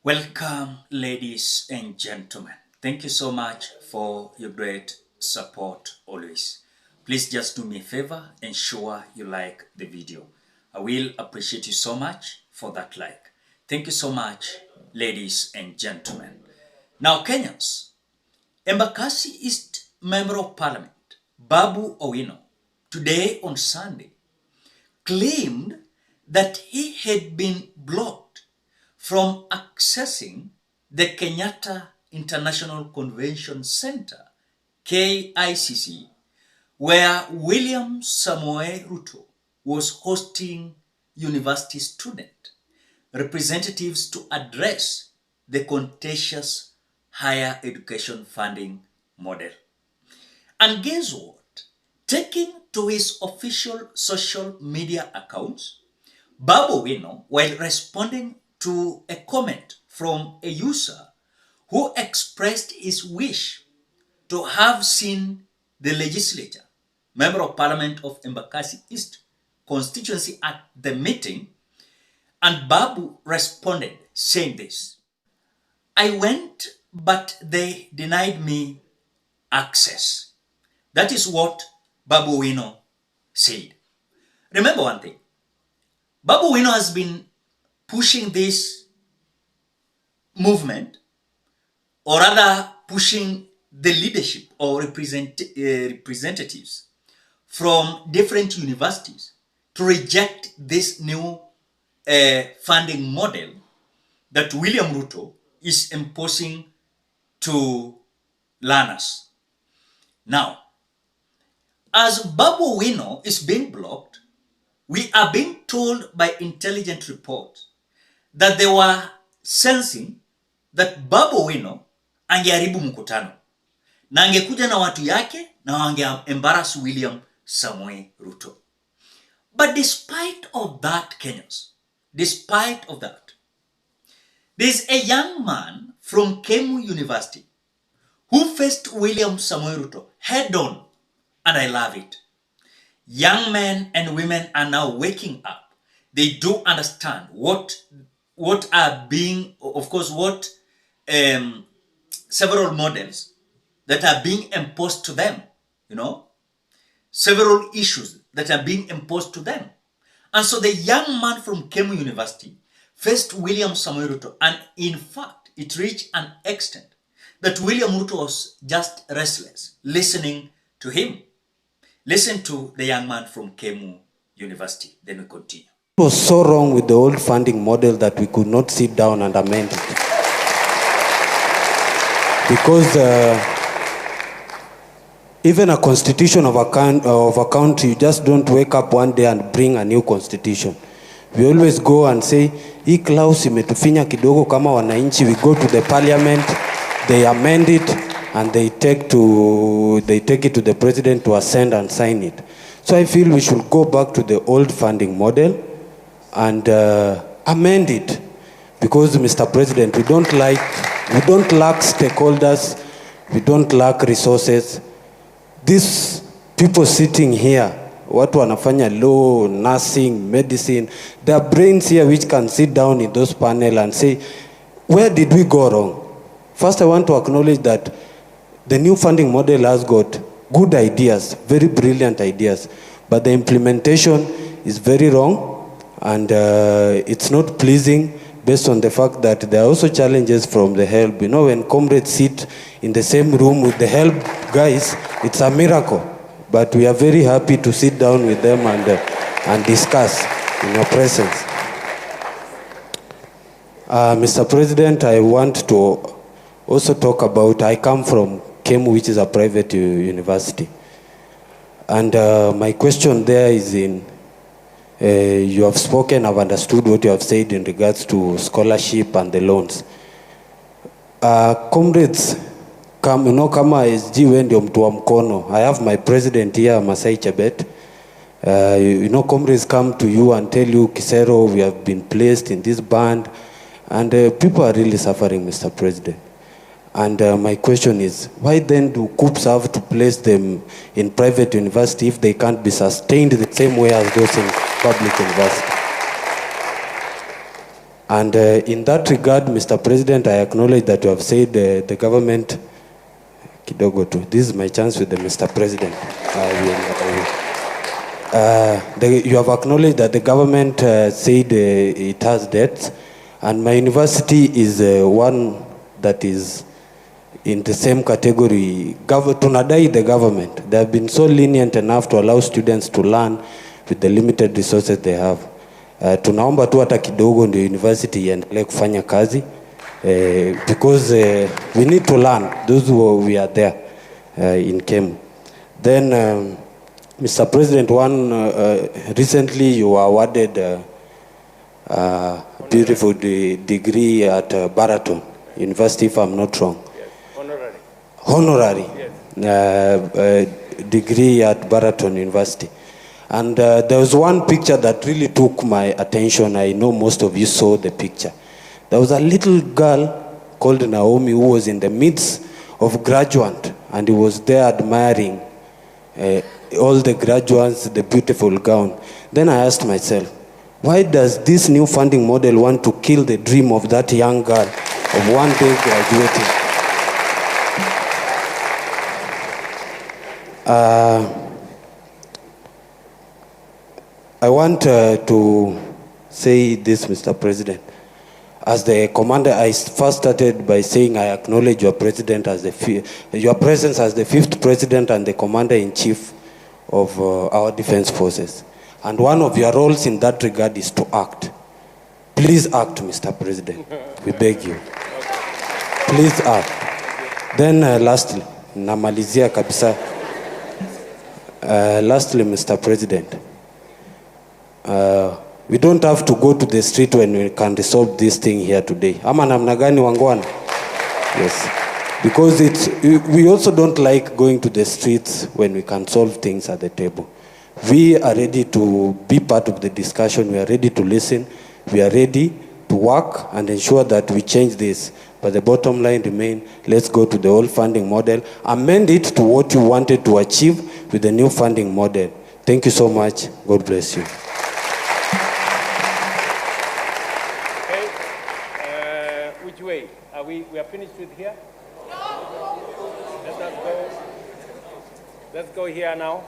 Welcome, ladies and gentlemen. Thank you so much for your great support always. Please just do me a favor, ensure you like the video. I will appreciate you so much for that like. Thank you so much, ladies and gentlemen. Now, Kenyans, Embakasi East Member of Parliament, Babu Owino, today on Sunday, claimed that he had been blocked from accessing the Kenyatta International Convention Center, KICC, where William Samoei Ruto was hosting university student representatives to address the contentious higher education funding model. And guess what? Taking to his official social media accounts, Babu Owino, while responding to a comment from a user who expressed his wish to have seen the legislature, Member of Parliament of Embakasi East constituency at the meeting, and Babu responded saying this: "I went, but they denied me access." That is what Babu Owino said. Remember one thing, Babu Owino has been pushing this movement, or rather pushing the leadership or representatives from different universities to reject this new funding model that William Ruto is imposing to learners. Now, as Babu Owino is being blocked, we are being told by intelligent reports that they were sensing that Babu Owino angeharibu mkutano na angekuja na watu yake na wange-embarrass William Samoei Ruto. But despite of that, Kenyans, despite of that, there's a young man from KICC University who faced William Samoei Ruto head on, and I love it. Young men and women are now waking up. They do understand what are being, of course, what several models that are being imposed to them, several issues that are being imposed to them. And so the young man from KICC University faced William Samoei Ruto, and in fact, it reached an extent that William Ruto was just restless listening to him. Listen to the young man from KICC University, then we continue. It was so wrong with the old funding model that we could not sit down and amend it. Because even a constitution of a country, you just don't wake up one day and bring a new constitution. We always go and say, hii clause imetufinya kidogo kama wananchi. We go to the parliament, they amend it, and they take it to the president to assent and sign it. So I feel we should go back to the old funding model and amend it. Because, Mr. President, we don't lack stakeholders, we don't lack resources. These people sitting here, watu wanafanya law, nursing, medicine, there are brains here which can sit down in those panel and say, where did we go wrong? First, I want to acknowledge that the new funding model has got good ideas, very brilliant ideas, but the implementation is very wrong, and it's not pleasing based on the fact that there are also challenges from the help. When comrades sit in the same room with the help guys, it's a miracle. But we are very happy to sit down with them and discuss in your presence. Mr. President, I want to also talk about, I come from KICC, which is a private university. And my question there is you have spoken, I've understood what you have said in regards to scholarship and the loans. Comrades, kama SG we ndio mtu wa mkono. I have my president here, Masai Chebet. Comrades come to you and tell you, Kisero, we have been placed in this band. And people are really suffering, Mr. President. And my question is, why then do COOPs have to place them in private university if they can't be sustained the same way as those in public university? And in that regard, Mr. President, I acknowledge that you have said the government, kidogo tu, this is my chance with the Mr. President. You have acknowledged that the government said it has debts, and my university is one that is in the same category. Tunadai the government. They have been so lenient enough to allow students to learn with the limited resources they have. Tunaomba tu hata kidogo ndio university iendelee kufanya kazi because we need to learn, those who we are there in KEM. Then Mr. President, recently you were awarded a beautiful degree at Baraton University, if I'm not wrong. Yes. Honorary. Yes. Degree at Baraton University. And there was one picture that really took my attention. I know most of you saw the picture. There was a little girl called Naomi who was in the midst of graduates, and he was there admiring all the graduates, the beautiful gown. Then I asked myself, why does this new funding model want to kill the dream of that young girl of one day graduating? I want to say this, Mr. President. As the commander, I first started by saying I acknowledge your president as your presence as the 5th president and the commander-in-chief of our defense forces. And one of your roles in that regard is to act. Please act, Mr. President. We beg you. Please act. Then lastly, namalizia kabisa. Lastly, Mr. President, we don't have to go to the street when we can resolve this thing here today. Ama namna gani wangwana? Yes. Because we also don't like going to the streets when we can solve things at the table. We are ready to be part of the discussion. We are ready to listen. We are ready to work and ensure that we change this. But the bottom line remains, let's go to the old funding model, amend it to what you wanted to achieve with the new funding model. Thank you so much. God bless you. Okay. Which way? We are finished with here? Let's go here now.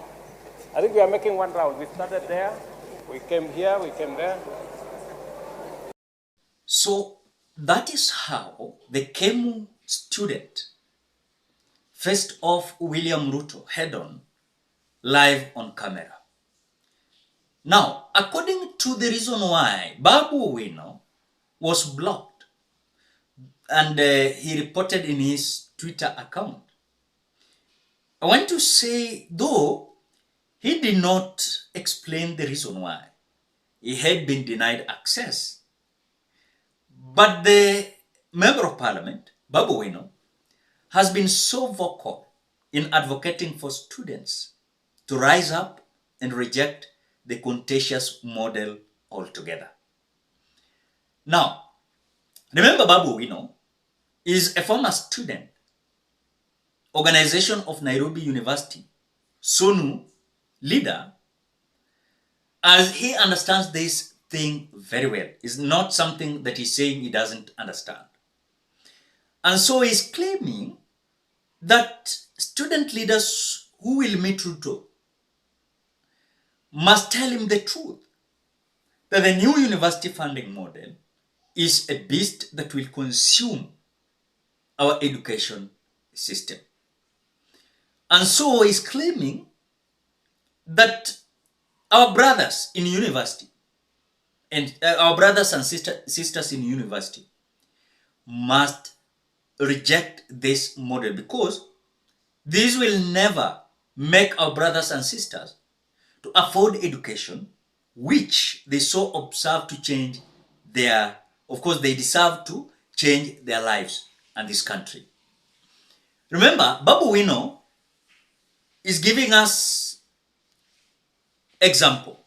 I think we are making one round. We started there, we came here, we came there. So that is how the KEMU student faced off William Ruto head-on, live on camera. Now, according to the reason why Babu Owino was blocked, and he reported in his Twitter account, I want to say, though he did not explain the reason why he had been denied access, but the member of parliament, Babu Owino, has been so vocal in advocating for students to rise up and reject the contentious model altogether. Now, remember Babu Owino is a former student, organization of Nairobi University, SONU leader, as he understands this thing very well. It's not something that he's saying he doesn't understand. And so he's claiming that student leaders who will meet Ruto must tell him the truth, that the new university funding model is a beast that will consume our education system. And so he's claiming that our brothers in university and our brothers and sisters in university must reject this model, because this will never make our brothers and sisters to afford education, which they so observe to change their, of course, they deserve to change their lives and this country. Remember, Babu Owino is giving us example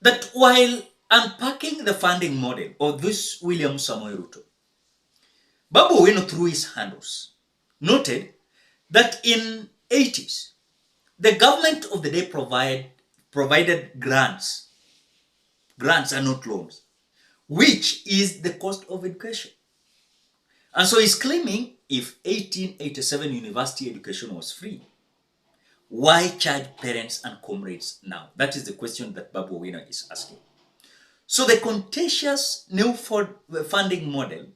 that while unpacking the funding model of this William Samoei Ruto, Babu Owino, through his handles, noted that in 80s, the government of the day provided grants. Grants are not loans, which is the cost of education. And so he's claiming if 1887 university education was free, why charge parents and comrades now? That is the question that Babu Owino is asking. So the contentious new funding model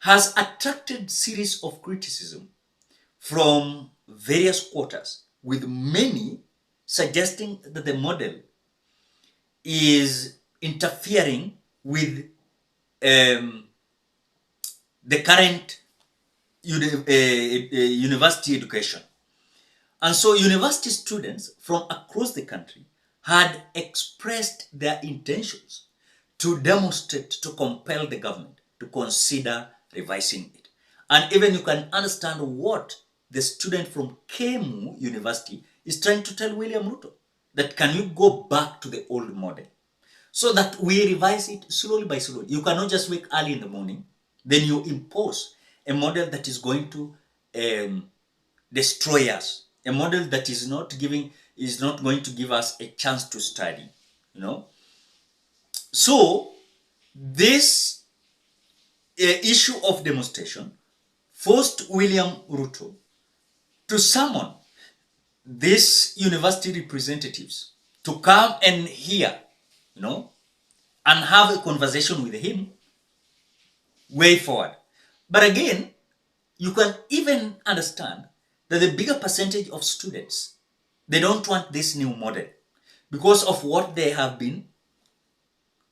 has attracted series of criticism from various quarters, with many suggesting that the model is interfering with the current university education. And so university students from across the country had expressed their intentions to demonstrate, to compel the government to consider revising it. And even you can understand what the student from KMU University is trying to tell William Ruto, that can you go back to the old model so that we revise it slowly by slowly. You cannot just wake early in the morning, then you impose a model that is going to destroy us, a model that is not going to give us a chance to study, So this issue of demonstration forced William Ruto to summon these university representatives to come and hear, and have a conversation with him way forward. But again, you can even understand that the bigger percentage of students, they don't want this new model because of what they have been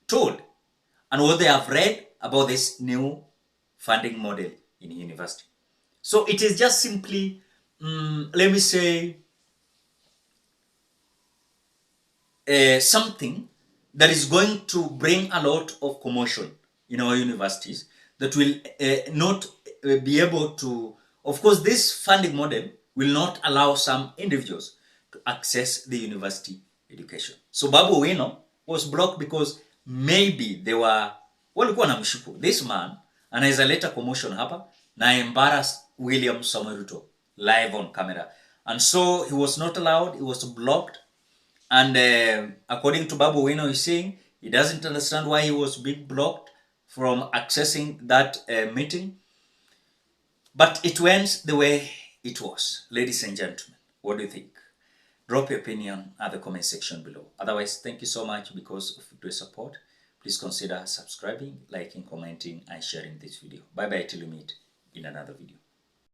told and what they have read about this new funding model in university. So it is just simply, let me say, something that is going to bring a lot of commotion in our universities that will not be able to, of course, this funding model will not allow some individuals to access the university education. So Babu Owino was blocked because maybe they were, walikuwa na mshuku, this man anaweza leta commotion hapa na embarrass William Samoei Ruto live on camera. And so he was not allowed, he was blocked. And according to Babu Owino, he's saying he doesn't understand why he was being blocked from accessing that meeting. But it went the way it was. Ladies and gentlemen, what do you think? Drop your opinion at the comment section below. Otherwise, thank you so much because of your support. Please consider subscribing, liking, commenting, and sharing this video. Bye-bye till we meet in another video.